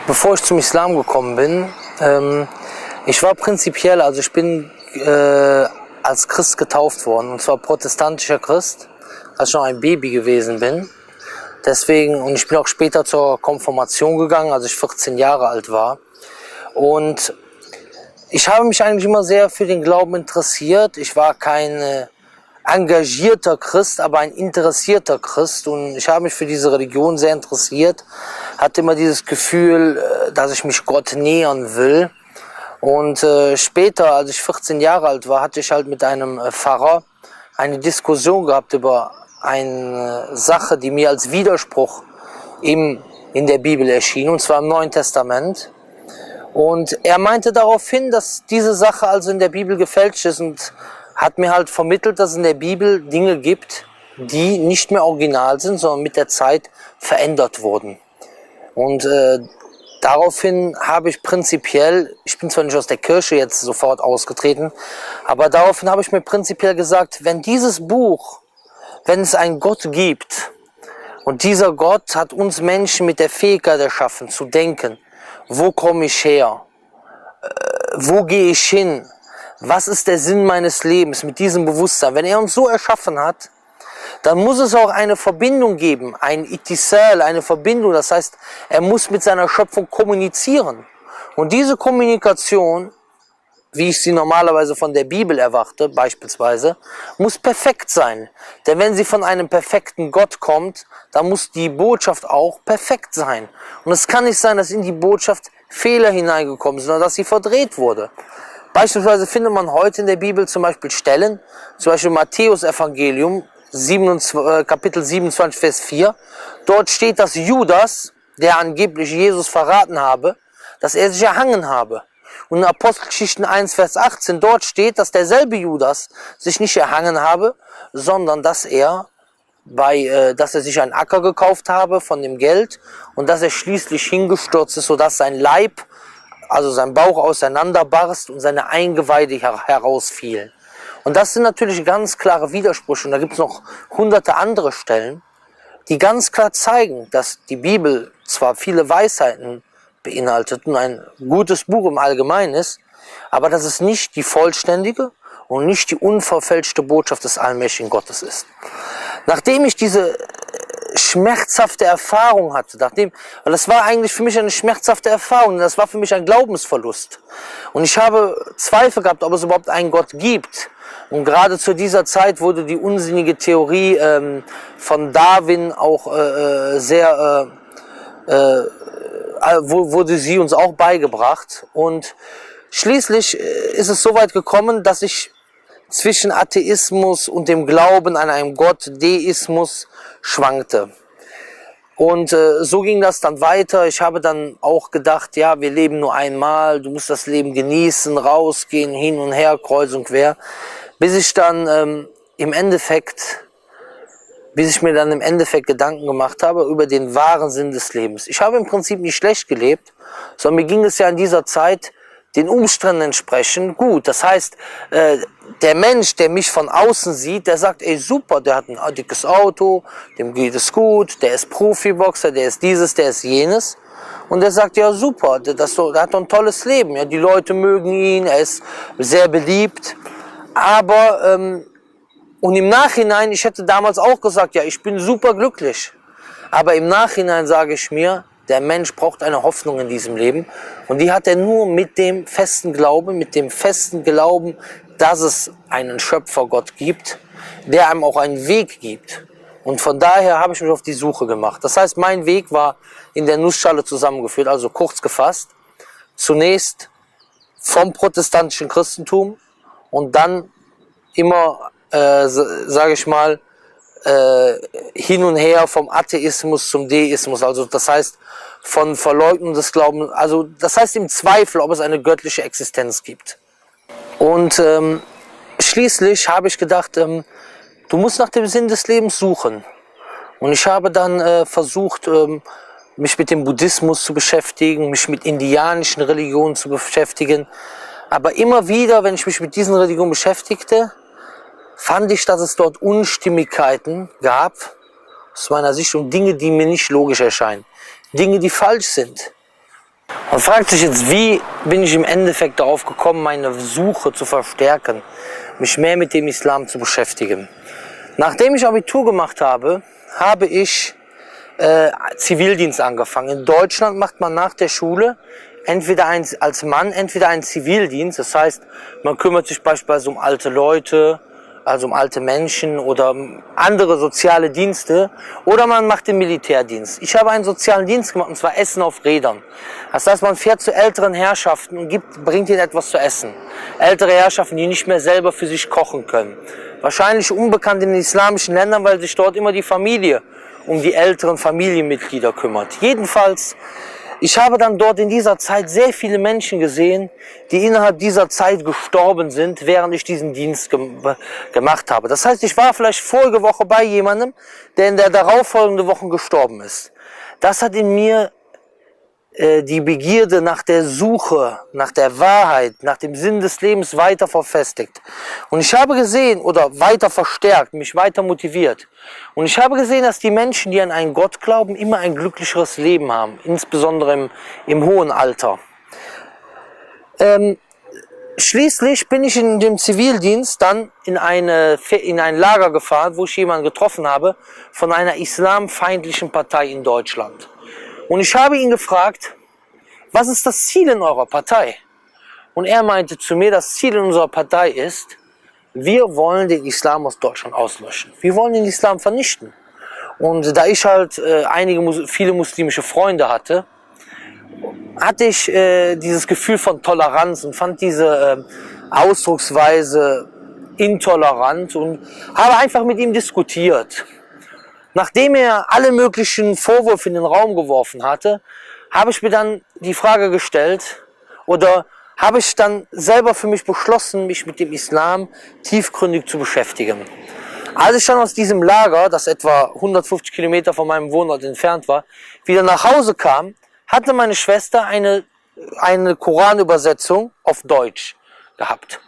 Bevor ich zum Islam gekommen bin, ich war prinzipiell, also ich bin als Christ getauft worden, und zwar protestantischer Christ, als ich noch ein Baby gewesen bin. Deswegen, und ich bin auch später zur Konfirmation gegangen, als ich 14 Jahre alt war. Und ich habe mich eigentlich immer sehr für den Glauben interessiert. Ich war kein engagierter Christ, aber ein interessierter Christ, und ich habe mich für diese Religion sehr interessiert, hatte immer dieses Gefühl, dass ich mich Gott nähern will. Und später, als ich 14 Jahre alt war, hatte ich halt mit einem Pfarrer eine Diskussion gehabt über eine Sache, die mir als Widerspruch in der Bibel erschien, und zwar im Neuen Testament. Und er meinte darauf hin, dass diese Sache also in der Bibel gefälscht ist, und hat mir halt vermittelt, dass es in der Bibel Dinge gibt, die nicht mehr original sind, sondern mit der Zeit verändert wurden. Und daraufhin habe ich prinzipiell, ich bin zwar nicht aus der Kirche jetzt sofort ausgetreten, aber daraufhin habe ich mir prinzipiell gesagt, wenn dieses Buch, wenn es einen Gott gibt, und dieser Gott hat uns Menschen mit der Fähigkeit erschaffen, zu denken, wo komme ich her, wo gehe ich hin, was ist der Sinn meines Lebens mit diesem Bewusstsein? Wenn er uns so erschaffen hat, dann muss es auch eine Verbindung geben, ein Itisal, eine Verbindung. Das heißt, er muss mit seiner Schöpfung kommunizieren. Und diese Kommunikation, wie ich sie normalerweise von der Bibel erwarte, beispielsweise, muss perfekt sein. Denn wenn sie von einem perfekten Gott kommt, dann muss die Botschaft auch perfekt sein. Und es kann nicht sein, dass in die Botschaft Fehler hineingekommen sind, sondern dass sie verdreht wurde. Beispielsweise findet man heute in der Bibel zum Beispiel Stellen, zum Beispiel Matthäus Evangelium, Kapitel 27, Vers 4. Dort steht, dass Judas, der angeblich Jesus verraten habe, dass er sich erhangen habe. Und in Apostelgeschichten 1, Vers 18, dort steht, dass derselbe Judas sich nicht erhangen habe, sondern dass er sich einen Acker gekauft habe von dem Geld, und dass er schließlich hingestürzt ist, sodass sein Leib, also sein Bauch, auseinanderbarst und seine Eingeweide herausfielen. Und das sind natürlich ganz klare Widersprüche. Und da gibt es noch hunderte andere Stellen, die ganz klar zeigen, dass die Bibel zwar viele Weisheiten beinhaltet und ein gutes Buch im Allgemeinen ist, aber dass es nicht die vollständige und nicht die unverfälschte Botschaft des allmächtigen Gottes ist. Nachdem ich diese schmerzhafte Erfahrung hatte, weil das war eigentlich für mich eine schmerzhafte Erfahrung, das war für mich ein Glaubensverlust. Und ich habe Zweifel gehabt, ob es überhaupt einen Gott gibt. Und gerade zu dieser Zeit wurde die unsinnige Theorie von Darwin auch wurde sie uns auch beigebracht. Und schließlich ist es so weit gekommen, dass ich zwischen Atheismus und dem Glauben an einen Gott, Deismus, schwankte. Und so ging das dann weiter. Ich habe dann auch gedacht, ja, wir leben nur einmal, du musst das Leben genießen, rausgehen, hin und her, kreuz und quer. Bis ich mir dann im Endeffekt Gedanken gemacht habe über den wahren Sinn des Lebens. Ich habe im Prinzip nicht schlecht gelebt, sondern mir ging es ja in dieser Zeit den Umständen entsprechend gut. Das heißt, der Mensch, der mich von außen sieht, der sagt, ey super, der hat ein dickes Auto, dem geht es gut, der ist Profiboxer, der ist dieses, der ist jenes. Und der sagt, ja super, der hat doch ein tolles Leben, ja, die Leute mögen ihn, er ist sehr beliebt. Aber, und im Nachhinein, ich hätte damals auch gesagt, ja, ich bin super glücklich. Aber im Nachhinein sage ich mir, der Mensch braucht eine Hoffnung in diesem Leben. Und die hat er nur mit dem festen Glauben, dass es einen Schöpfergott gibt, der einem auch einen Weg gibt. Und von daher habe ich mich auf die Suche gemacht. Das heißt, mein Weg war in der Nussschale zusammengeführt, also kurz gefasst. Zunächst vom protestantischen Christentum und dann immer, sage ich mal, hin und her vom Atheismus zum Deismus, also das heißt von Verleugnung des Glaubens, also das heißt im Zweifel, ob es eine göttliche Existenz gibt. Und schließlich habe ich gedacht, du musst nach dem Sinn des Lebens suchen. Und ich habe dann versucht, mich mit dem Buddhismus zu beschäftigen, mich mit indianischen Religionen zu beschäftigen. Aber immer wieder, wenn ich mich mit diesen Religionen beschäftigte, fand ich, dass es dort Unstimmigkeiten gab, aus meiner Sicht, und Dinge, die mir nicht logisch erscheinen. Dinge, die falsch sind. Man fragt sich jetzt, wie bin ich im Endeffekt darauf gekommen, meine Suche zu verstärken, mich mehr mit dem Islam zu beschäftigen. Nachdem ich Abitur gemacht habe, habe ich Zivildienst angefangen. In Deutschland macht man nach der Schule als Mann entweder einen Zivildienst, das heißt, man kümmert sich beispielsweise um alte Leute, also um alte Menschen oder andere soziale Dienste, oder man macht den Militärdienst. Ich habe einen sozialen Dienst gemacht, und zwar Essen auf Rädern. Das heißt, man fährt zu älteren Herrschaften und bringt ihnen etwas zu essen. Ältere Herrschaften, die nicht mehr selber für sich kochen können. Wahrscheinlich unbekannt in den islamischen Ländern, weil sich dort immer die Familie um die älteren Familienmitglieder kümmert. Jedenfalls, ich habe dann dort in dieser Zeit sehr viele Menschen gesehen, die innerhalb dieser Zeit gestorben sind, während ich diesen Dienst gemacht habe. Das heißt, ich war vielleicht vorige Woche bei jemandem, der in der darauffolgenden Woche gestorben ist. Das hat in mir die Begierde nach der Suche, nach der Wahrheit, nach dem Sinn des Lebens weiter verfestigt. Und ich habe gesehen, oder weiter verstärkt, mich weiter motiviert. Und ich habe gesehen, dass die Menschen, die an einen Gott glauben, immer ein glücklicheres Leben haben, insbesondere im hohen Alter. Schließlich bin ich in dem Zivildienst dann in ein Lager gefahren, wo ich jemanden getroffen habe von einer islamfeindlichen Partei in Deutschland. Und ich habe ihn gefragt, was ist das Ziel in eurer Partei? Und er meinte zu mir, das Ziel in unserer Partei ist, wir wollen den Islam aus Deutschland auslöschen. Wir wollen den Islam vernichten. Und da ich halt viele muslimische Freunde hatte ich dieses Gefühl von Toleranz und fand diese Ausdrucksweise intolerant und habe einfach mit ihm diskutiert. Nachdem er alle möglichen Vorwürfe in den Raum geworfen hatte, habe ich mir dann die Frage gestellt oder habe ich dann selber für mich beschlossen, mich mit dem Islam tiefgründig zu beschäftigen. Als ich dann aus diesem Lager, das etwa 150 Kilometer von meinem Wohnort entfernt war, wieder nach Hause kam, hatte meine Schwester eine Koranübersetzung auf Deutsch gehabt.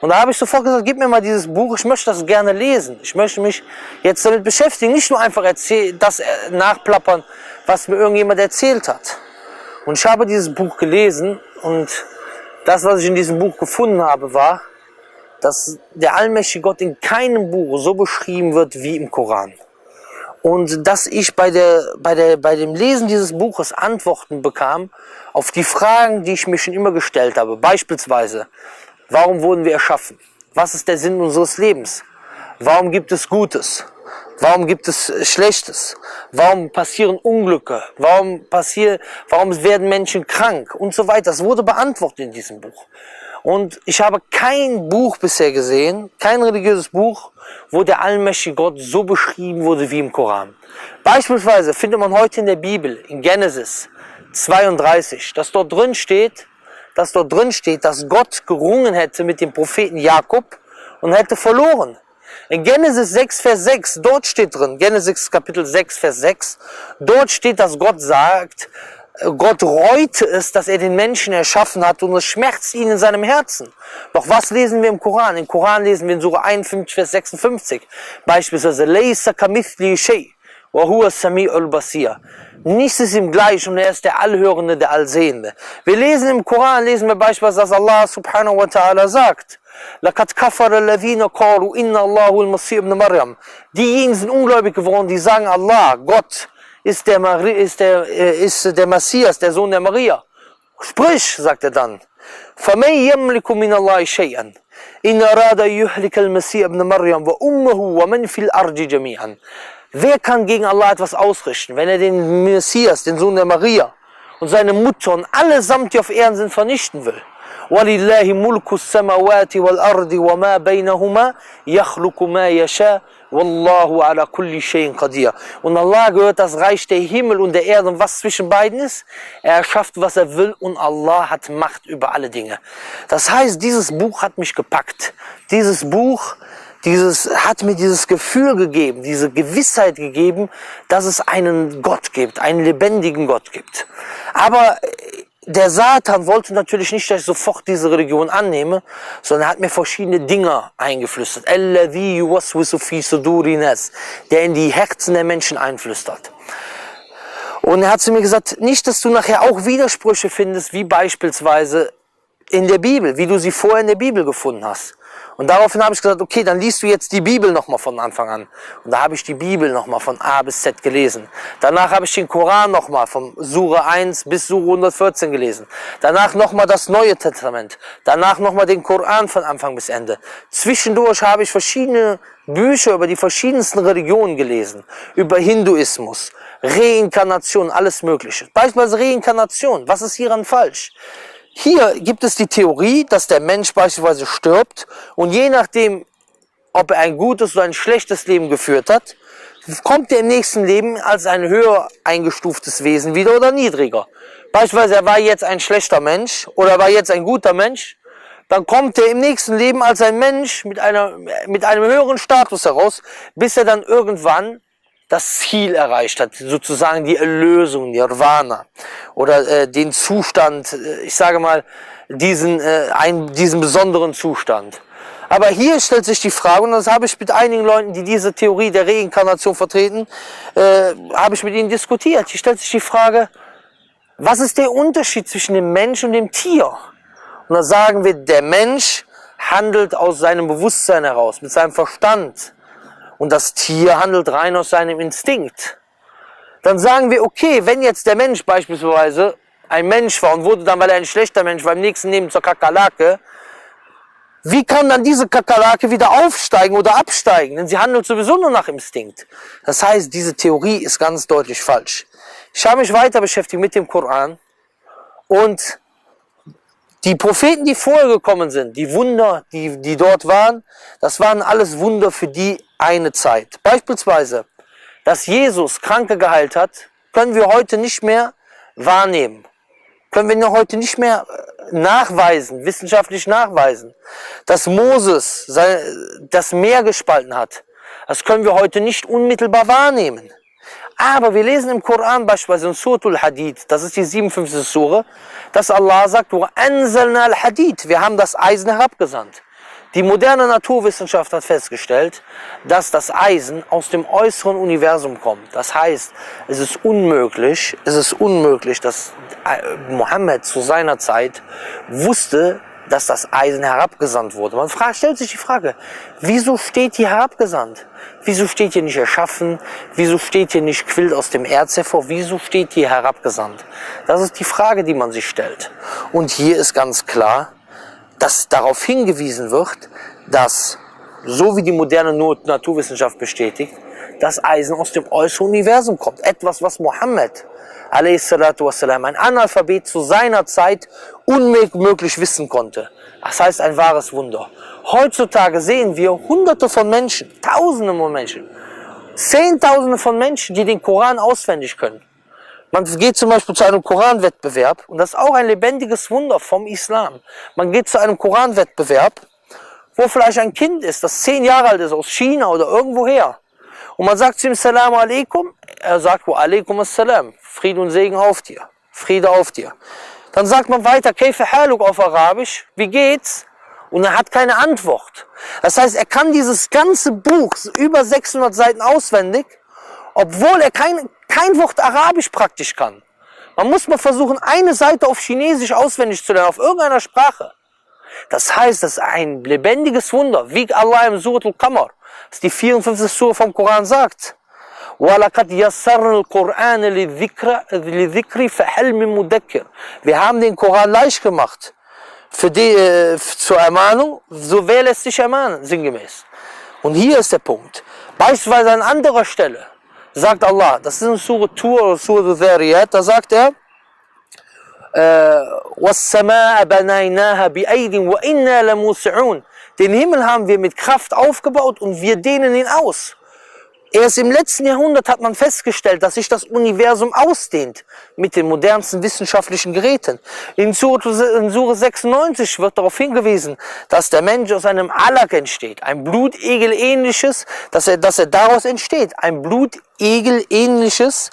Und da habe ich sofort gesagt, gib mir mal dieses Buch, ich möchte das gerne lesen. Ich möchte mich jetzt damit beschäftigen, nicht nur einfach das nachplappern, was mir irgendjemand erzählt hat. Und ich habe dieses Buch gelesen und das, was ich in diesem Buch gefunden habe, war, dass der allmächtige Gott in keinem Buch so beschrieben wird wie im Koran. Und dass ich bei dem Lesen dieses Buches Antworten bekam auf die Fragen, die ich mir schon immer gestellt habe. Beispielsweise, warum wurden wir erschaffen? Was ist der Sinn unseres Lebens? Warum gibt es Gutes? Warum gibt es Schlechtes? Warum passieren Unglücke? Warum werden Menschen krank? Und so weiter. Das wurde beantwortet in diesem Buch. Und ich habe kein Buch bisher gesehen, kein religiöses Buch, wo der allmächtige Gott so beschrieben wurde wie im Koran. Beispielsweise findet man heute in der Bibel, in Genesis 32, dass dort drin steht, dass Gott gerungen hätte mit dem Propheten Jakob und hätte verloren. In Genesis 6, Vers 6, dort steht drin, Genesis Kapitel 6, Vers 6, dort steht, dass Gott sagt, Gott reute es, dass er den Menschen erschaffen hat und es schmerzt ihn in seinem Herzen. Doch was lesen wir im Koran? Im Koran lesen wir in Sura 51, Vers 56, beispielsweise, Laysa kamithli shay, wa huwa sami'ul basir. Nichts ist ihm gleich und er ist der Allhörende, der Allsehende. Wir lesen im Koran, beispielsweise, dass Allah subhanahu wa ta'ala sagt, لَقَدْ كَفَرَ الَّذِينَ قَالُوا إِنَّ اللَّهُ الْمَسِيحُ ابْنُ مَرْيَمَ. Diejenigen sind ungläubig geworden, die sagen, Allah, Gott, ist der Messias, der Sohn der Maria. Sprich, sagt er dann, فَمَنْ يَمْلِكُ مِنَ اللَّهِ شَيْئًا إِنْ أَرَادَ يُهْلِكَ الْمَسِيحَ ابْنَ مَرْيَمَ وَأُمَّهُ وَمَنْ فِي الْأَرْضِ جَمِيعًا. Wer kann gegen Allah etwas ausrichten, wenn er den Messias, den Sohn der Maria und seine Mutter und allesamt, die auf Erden sind, vernichten will? وَلِلَّهِ مُلْكُ السَّمَوَاتِ وَالْأَرْضِ وَمَا بَيْنَهُمَا يَخْلُقُ مَا يَشَاءُ وَاللَّهُ عَلَى كُلِّ شَيْءٍ قَدِيرٌ. Und Allah gehört das Reich der Himmel und der Erde. Und was zwischen beiden ist? Er erschafft, was er will, und Allah hat Macht über alle Dinge. Das heißt, dieses Buch hat mich gepackt. Dieses Buch hat mir dieses Gefühl gegeben, diese Gewissheit gegeben, dass es einen Gott gibt, einen lebendigen Gott gibt. Aber der Satan wollte natürlich nicht, dass ich sofort diese Religion annehme, sondern er hat mir verschiedene Dinge eingeflüstert. الَّذِي يُوَسْوِسُ فِي صُدُورِ النَّاسِ, der in die Herzen der Menschen einflüstert. Und er hat zu mir gesagt, nicht, dass du nachher auch Widersprüche findest, wie beispielsweise in der Bibel, wie du sie vorher in der Bibel gefunden hast. Und daraufhin habe ich gesagt, okay, dann liest du jetzt die Bibel nochmal von Anfang an. Und da habe ich die Bibel nochmal von A bis Z gelesen. Danach habe ich den Koran nochmal von Sure 1 bis Sure 114 gelesen. Danach nochmal das Neue Testament. Danach nochmal den Koran von Anfang bis Ende. Zwischendurch habe ich verschiedene Bücher über die verschiedensten Religionen gelesen. Über Hinduismus, Reinkarnation, alles Mögliche. Beispielsweise Reinkarnation. Was ist hieran falsch? Hier gibt es die Theorie, dass der Mensch beispielsweise stirbt und je nachdem, ob er ein gutes oder ein schlechtes Leben geführt hat, kommt er im nächsten Leben als ein höher eingestuftes Wesen wieder oder niedriger. Beispielsweise er war jetzt ein schlechter Mensch oder war jetzt ein guter Mensch, dann kommt er im nächsten Leben als ein Mensch mit einem höheren Status heraus, bis er dann irgendwann das Ziel erreicht hat, sozusagen die Erlösung, Nirvana oder den Zustand, ich sage mal, diesen besonderen Zustand. Aber hier stellt sich die Frage, und das habe ich mit einigen Leuten, die diese Theorie der Reinkarnation vertreten, habe ich mit ihnen diskutiert. Hier stellt sich die Frage, was ist der Unterschied zwischen dem Mensch und dem Tier? Und da sagen wir, der Mensch handelt aus seinem Bewusstsein heraus, mit seinem Verstand. Und das Tier handelt rein aus seinem Instinkt. Dann sagen wir, okay, wenn jetzt der Mensch beispielsweise ein Mensch war und wurde dann, weil er ein schlechter Mensch war, im nächsten Leben zur Kakerlake, wie kann dann diese Kakerlake wieder aufsteigen oder absteigen? Denn sie handelt sowieso nur nach Instinkt. Das heißt, diese Theorie ist ganz deutlich falsch. Ich habe mich weiter beschäftigt mit dem Koran und die Propheten, die vorher gekommen sind, die Wunder, die dort waren, das waren alles Wunder für die eine Zeit. Beispielsweise, dass Jesus Kranke geheilt hat, können wir heute nicht mehr wahrnehmen. Können wir noch heute nicht mehr nachweisen, wissenschaftlich nachweisen. Dass Moses das Meer gespalten hat, das können wir heute nicht unmittelbar wahrnehmen. Aber wir lesen im Koran beispielsweise in Suratul Hadid, das ist die 57. Sure, dass Allah sagt, وَأَنزَلْنَا الْحَدِيد, wir haben das Eisen herabgesandt. Die moderne Naturwissenschaft hat festgestellt, dass das Eisen aus dem äußeren Universum kommt. Das heißt, es ist unmöglich, dass Mohammed zu seiner Zeit wusste, dass das Eisen herabgesandt wurde. Man stellt sich die Frage, wieso steht hier herabgesandt? Wieso steht hier nicht erschaffen? Wieso steht hier nicht quillt aus dem Erz hervor? Wieso steht hier herabgesandt? Das ist die Frage, die man sich stellt. Und hier ist ganz klar, dass darauf hingewiesen wird, dass, so wie die moderne Naturwissenschaft bestätigt, das Eisen aus dem äußeren Universum kommt. Etwas, was Mohammed, a.s.w., ein Analphabet zu seiner Zeit unmöglich wissen konnte. Das heißt, ein wahres Wunder. Heutzutage sehen wir Hunderte von Menschen, Tausende von Menschen, Zehntausende von Menschen, die den Koran auswendig können. Man geht zum Beispiel zu einem Koranwettbewerb und das ist auch ein lebendiges Wunder vom Islam. Man geht zu einem Koranwettbewerb, wo vielleicht ein Kind ist, das 10 Jahre alt ist, aus China oder irgendwoher. Und man sagt zu ihm, Salamu alaikum, er sagt, wa alaikum assalam, Friede und Segen auf dir, Friede auf dir. Dann sagt man weiter, Kayfa haluk auf Arabisch, wie geht's? Und er hat keine Antwort. Das heißt, er kann dieses ganze Buch, über 600 Seiten auswendig, obwohl er kein Wort Arabisch praktisch kann. Man muss mal versuchen, eine Seite auf Chinesisch auswendig zu lernen, auf irgendeiner Sprache. Das heißt, das ist ein lebendiges Wunder, wie Allah im Surat al-Qamar, das die 54. Surah vom Koran sagt. وَلَقَدْ يَسَّرْنَا الْقُرْآنَ لِلذِّكْرِ فَهَلْ مِن مُدَّكِّرٍ. Wir haben den Koran leicht gemacht zur Ermahnung, so wer lässt sich ermahnen, sinngemäß. Und hier ist der Punkt. Beispielsweise an anderer Stelle sagt Allah, das ist in Surah Tur oder Surah Dhariyat, da sagt er, وَالسَّمَاءَ بَنَيْنَاهَا بِأَيْدٍ وَإِنَّا لَمُوسِعُونَ. Den Himmel haben wir mit Kraft aufgebaut und wir dehnen ihn aus. Erst im letzten Jahrhundert hat man festgestellt, dass sich das Universum ausdehnt mit den modernsten wissenschaftlichen Geräten. In Surah 96 wird darauf hingewiesen, dass der Mensch aus einem Alaq entsteht, ein Blutegel-ähnliches, dass er daraus entsteht, ein Blutegel-ähnliches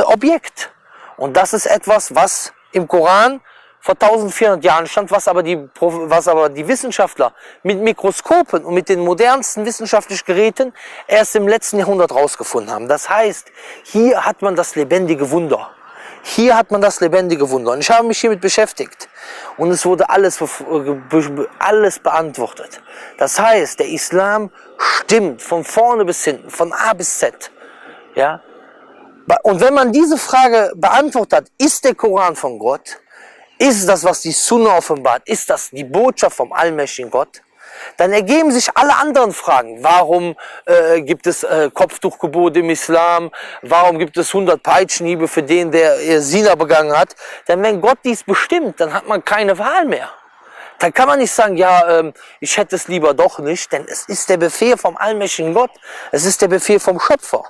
Objekt. Und das ist etwas, was im Koran vor 1400 Jahren stand, was aber die Wissenschaftler mit Mikroskopen und mit den modernsten wissenschaftlichen Geräten erst im letzten Jahrhundert rausgefunden haben. Das heißt, hier hat man das lebendige Wunder. Hier hat man das lebendige Wunder. Und ich habe mich hiermit beschäftigt. Und es wurde alles beantwortet. Das heißt, der Islam stimmt von vorne bis hinten, von A bis Z. Ja? Und wenn man diese Frage beantwortet hat, ist der Koran von Gott? Ist das, was die Sunna offenbart? Ist das die Botschaft vom allmächtigen Gott? Dann ergeben sich alle anderen Fragen. Warum gibt es Kopftuchgebot im Islam? Warum gibt es 100 Peitschenhiebe für den, der Zina begangen hat? Denn wenn Gott dies bestimmt, dann hat man keine Wahl mehr. Dann kann man nicht sagen, ja, ich hätte es lieber doch nicht, denn es ist der Befehl vom allmächtigen Gott. Es ist der Befehl vom Schöpfer.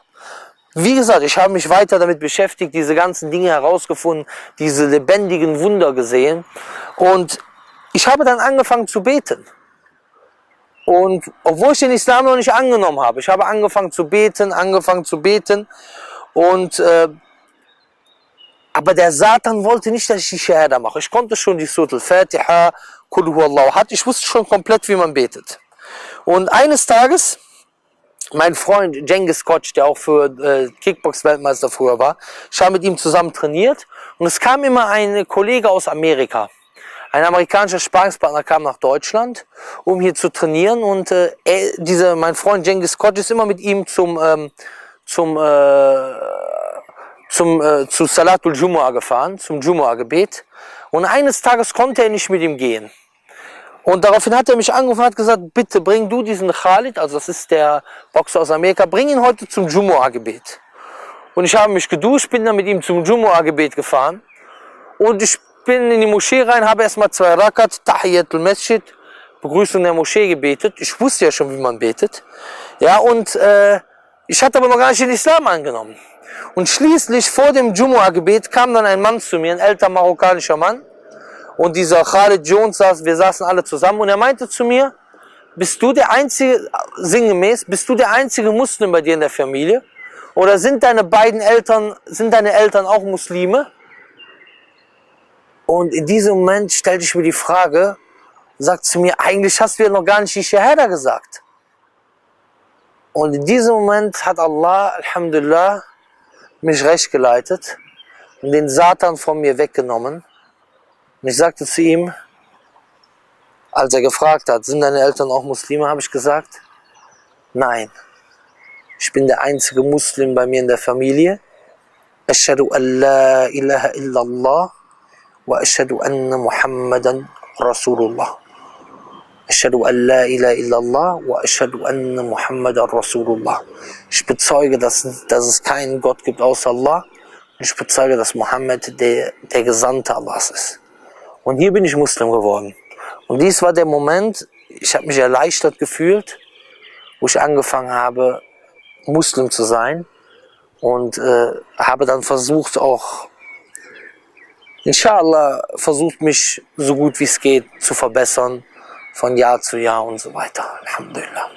Wie gesagt, ich habe mich weiter damit beschäftigt, diese ganzen Dinge herausgefunden, diese lebendigen Wunder gesehen. Und ich habe dann angefangen zu beten. Und obwohl ich den Islam noch nicht angenommen habe, ich habe angefangen zu beten. Und aber der Satan wollte nicht, dass ich die Shahada mache. Ich konnte schon die Surah Al-Fatiha, Qul Huwallahu Ahad. Ich wusste schon komplett, wie man betet. Und eines Tages, mein Freund Cengiz Koç, der auch für Kickbox-Weltmeister früher war, ich habe mit ihm zusammen trainiert. Und es kam immer ein Kollege aus Amerika. Ein amerikanischer Sparringspartner kam nach Deutschland, um hier zu trainieren. Und mein Freund Cengiz Koç ist immer mit ihm zu Salatul Jumu'ah gefahren, zum Jumu'ah-Gebet. Und eines Tages konnte er nicht mit ihm gehen. Und daraufhin hat er mich angerufen und hat gesagt, bitte bring du diesen Khalid, also das ist der Boxer aus Amerika, bring ihn heute zum Jumu'ah-Gebet. Und ich habe mich geduscht, bin dann mit ihm zum Jumu'ah-Gebet gefahren. Und ich bin in die Moschee rein, habe erstmal 2 Rakat, Tahiyatul Masjid, Begrüßung der Moschee gebetet. Ich wusste ja schon, wie man betet. Ja, und ich hatte aber noch gar nicht den Islam angenommen. Und schließlich vor dem Jumu'ah-Gebet kam dann ein Mann zu mir, ein älterer marokkanischer Mann. Und dieser Khalid Jones wir saßen alle zusammen und er meinte zu mir, bist du der einzige, sinngemäß, bist du der einzige Muslim bei dir in der Familie? Oder sind deine Eltern auch Muslime? Und in diesem Moment stellte ich mir die Frage, sagt zu mir, eigentlich hast du ja noch gar nicht die Shahada gesagt. Und in diesem Moment hat Allah, Alhamdulillah, mich recht geleitet und den Satan von mir weggenommen. Und ich sagte zu ihm, als er gefragt hat, sind deine Eltern auch Muslime, habe ich gesagt, nein, ich bin der einzige Muslim bei mir in der Familie. Ashhadu an la ilaha illallah wa ashhadu anna Muhammadan Rasulullah. Ashhadu an la ilaha illallah wa ashhadu anna Muhammadan Rasulullah. Ich bezeuge, dass es keinen Gott gibt außer Allah. Und ich bezeuge, dass Mohammed der Gesandte Allahs ist. Und hier bin ich Muslim geworden. Und dies war der Moment, ich habe mich erleichtert gefühlt, wo ich angefangen habe, Muslim zu sein. Und habe dann versucht auch, inshallah, mich so gut wie es geht zu verbessern, von Jahr zu Jahr und so weiter. Alhamdulillah.